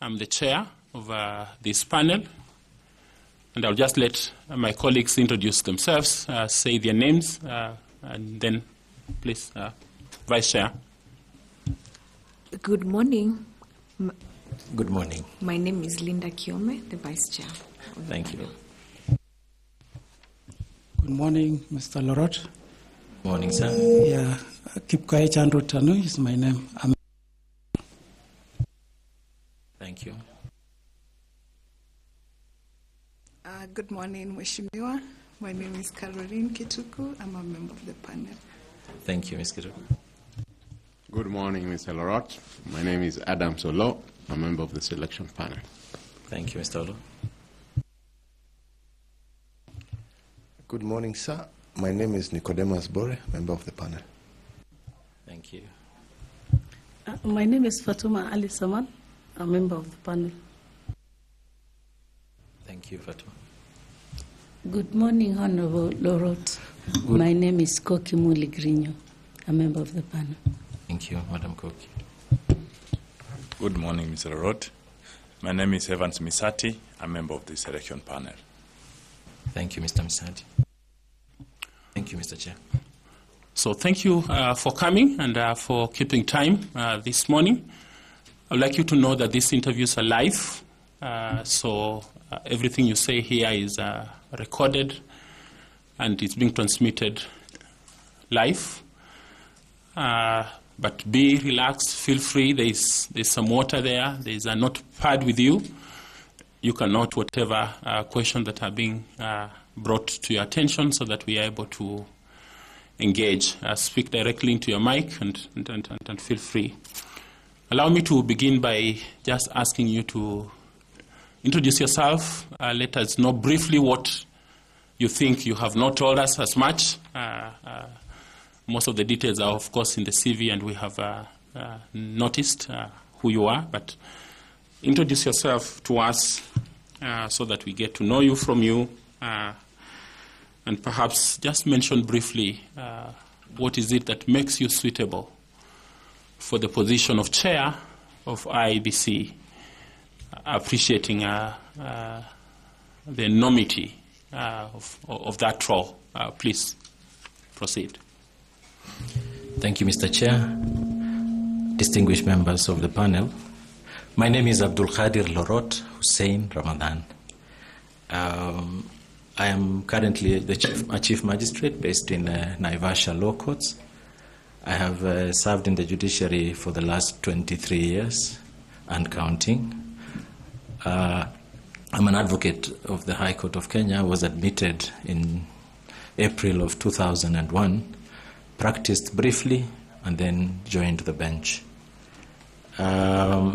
I'm the chair of this panel, and I'll just let my colleagues introduce themselves, say their names, and then please, Vice Chair. Good morning. Good morning. My name is Linda Kiome, the Vice Chair. Thank you. Good morning, Mr. Lorot. Morning, sir. Yeah, Kipkai Chandrutanu is my name. Thank you. Good morning, Mheshimiwa. My name is Caroline Kituku. I'm a member of the panel. Thank you, Ms. Kituku. Good morning, Mr. Lorot. My name is Adam Solo, a member of the selection panel. Thank you, Mr. Olo. Good morning, sir. My name is Nicodemus Bore, member of the panel. Thank you. My name is Fatuma Ali Saman, a member of the panel. Thank you, Fatuma. Good morning, Honorable Lorot. My name is Koki Muli Grino, a member of the panel. Thank you, Madam Koki. Good morning, Mr. Lorot. My name is Evans Misati, a member of the selection panel. Thank you, Mr. Misati. Thank you, Mr. Chair. So thank you for coming and for keeping time this morning. I would like you to know that these interviews are live, so everything you say here is recorded and it's being transmitted live. But be relaxed, feel free. There's some water there. There's a notepad with you. You can note whatever questions that are being brought to your attention so that we are able to engage. Speak directly into your mic and feel free. Allow me to begin by just asking you to introduce yourself. Let us know briefly what you think you have not told us as much. Most of the details are, of course, in the CV, and we have noticed who you are. But introduce yourself to us so that we get to know you from you. And perhaps just mention briefly what is it that makes you suitable for the position of chair of IEBC, appreciating the enormity of that role. Please proceed. Thank you, Mr. Chair. Distinguished members of the panel. My name is Abdulqadir Lorot Hussein Ramadan. I am currently a chief magistrate based in Naivasha Law Courts. I have served in the judiciary for the last 23 years and counting. I'm an advocate of the High Court of Kenya. I was admitted in April of 2001, practiced briefly, and then joined the bench. I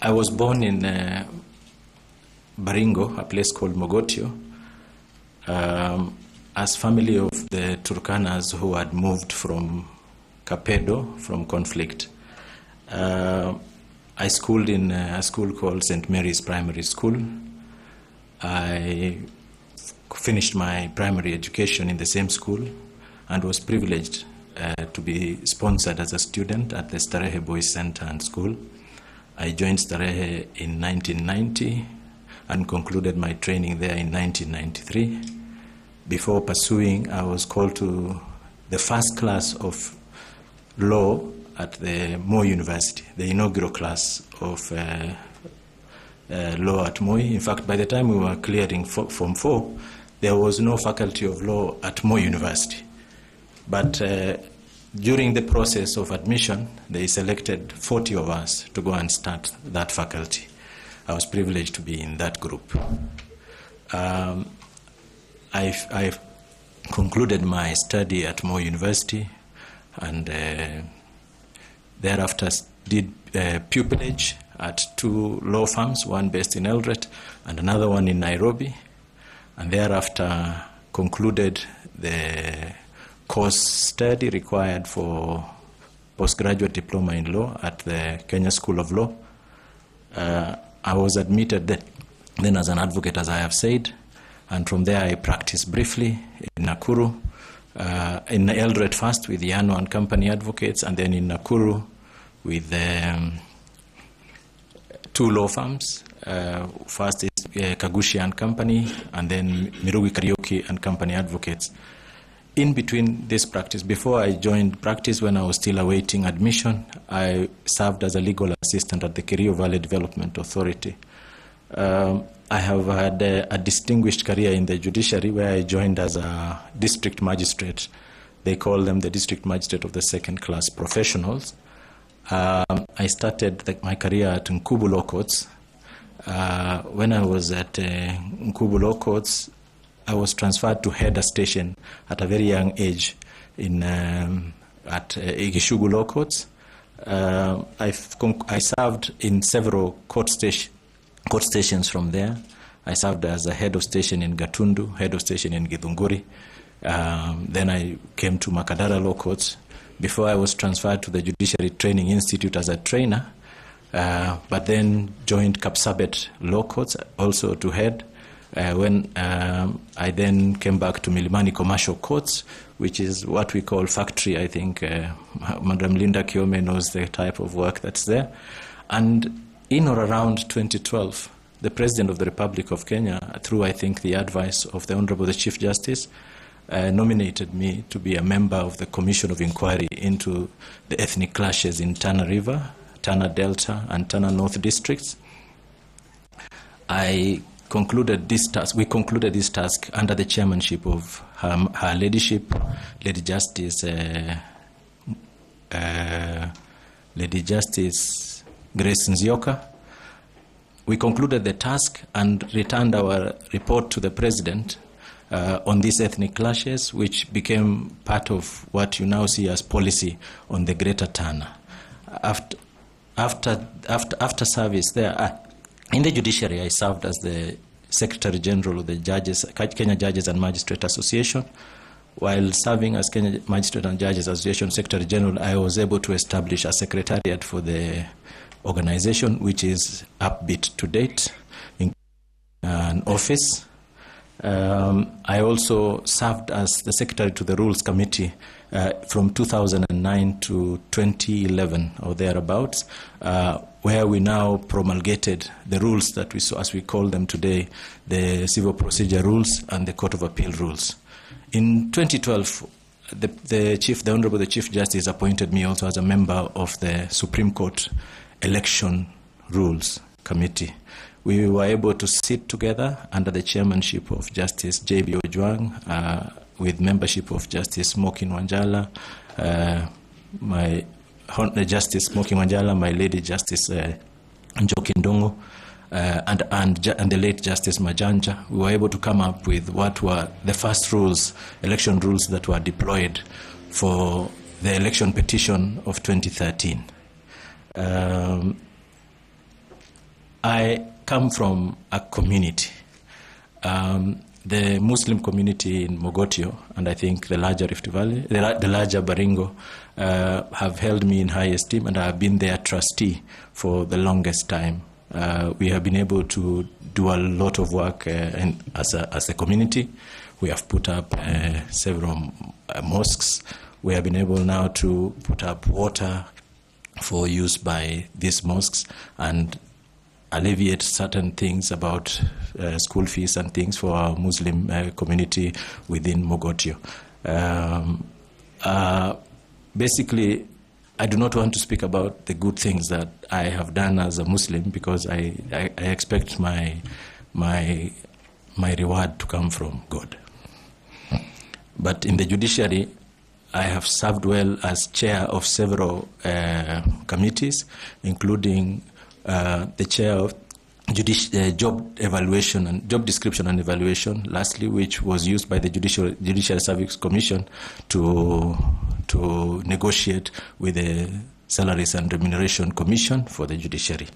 was born in Baringo, a place called Mogotio, as family of the Turkanas who had moved from Kapedo, from conflict. I schooled in a school called St. Mary's Primary School. I finished my primary education in the same school and was privileged to be sponsored as a student at the Starehe Boys Center and School. I joined Starehe in 1990 and concluded my training there in 1993. Before pursuing, I was called to the first class of law at the Moi University, the inaugural class of law at Moi. In fact, by the time we were clearing Form 4, there was no faculty of law at Moi University. But during the process of admission, they selected 40 of us to go and start that faculty. I was privileged to be in that group. I've concluded my study at Moi University and thereafter did pupillage at 2 law firms, one based in Eldoret and another one in Nairobi, and thereafter concluded the course study required for postgraduate diploma in law at the Kenya School of Law. I was admitted then as an advocate, as I have said, and from there I practiced briefly in Nakuru, in Eldoret first with Yano and Company Advocates, and then in Nakuru with 2 law firms. First is Kagushi and Company, and then Mirugi Karaoke and Company Advocates. In between this practice, before I joined practice, when I was still awaiting admission, I served as a legal assistant at the Kerio Valley Development Authority. I have had a distinguished career in the judiciary, where I joined as a district magistrate. They call them the district magistrate of the second-class professionals. I started my career at Nkubu Law Courts. When I was at Nkubu Law Courts, I was transferred to header station at a very young age at Igishugu Law Courts. I served in several court stations from there. I served as a head of station in Gatundu, head of station in Githunguri. Then I came to Makadara Law Courts before I was transferred to the Judiciary Training Institute as a trainer, but then joined Kapsabet Law Courts also to head. When I then came back to Milimani Commercial Courts, which is what we call factory. I think Madam Linda Kiome knows the type of work that's there. And in or around 2012, the President of the Republic of Kenya, through I think the advice of the Honorable the Chief Justice, nominated me to be a member of the Commission of Inquiry into the ethnic clashes in Tana River, Tana Delta, and Tana North districts. We concluded this task under the chairmanship of Her Ladyship, Lady Justice Grace Nzioka. We concluded the task and returned our report to the President on these ethnic clashes, which became part of what you now see as policy on the Greater Tana. After service there, in the judiciary, I served as the Secretary General of the Kenya Judges and Magistrate Association. While serving as Kenya Magistrate and Judges Association Secretary General, I was able to establish a secretariat for the organization, which is upbeat to date, in an office. I also served as the Secretary to the Rules Committee from 2009 to 2011 or thereabouts, where we now promulgated the rules that we saw, as we call them today, the Civil Procedure Rules and the Court of Appeal Rules. In 2012, the Honorable the Chief Justice appointed me also as a member of the Supreme Court Election Rules Committee. We were able to sit together under the chairmanship of Justice J.B. Ojwang, with membership of Justice Smokin Wanjala, my Justice Smokin Wanjala, my Lady Justice Njoki Ndongo, and the late Justice Majanja. We were able to come up with what were the first rules, election rules that were deployed for the election petition of 2013. I come from a community. The Muslim community in Mogotio, and I think the larger Rift Valley, the larger Baringo, have held me in high esteem, and I have been their trustee for the longest time. We have been able to do a lot of work as a community. We have put up several mosques. We have been able now to put up water for use by these mosques and alleviate certain things about school fees and things for our Muslim community within Mogotio. Basically, I do not want to speak about the good things that I have done as a Muslim, because I expect my reward to come from God. But in the judiciary, I have served well as chair of several committees, including the chair of job evaluation and job description and evaluation, lastly, which was used by the Judicial Service Commission to negotiate with the Salaries and Remuneration Commission for the judiciary.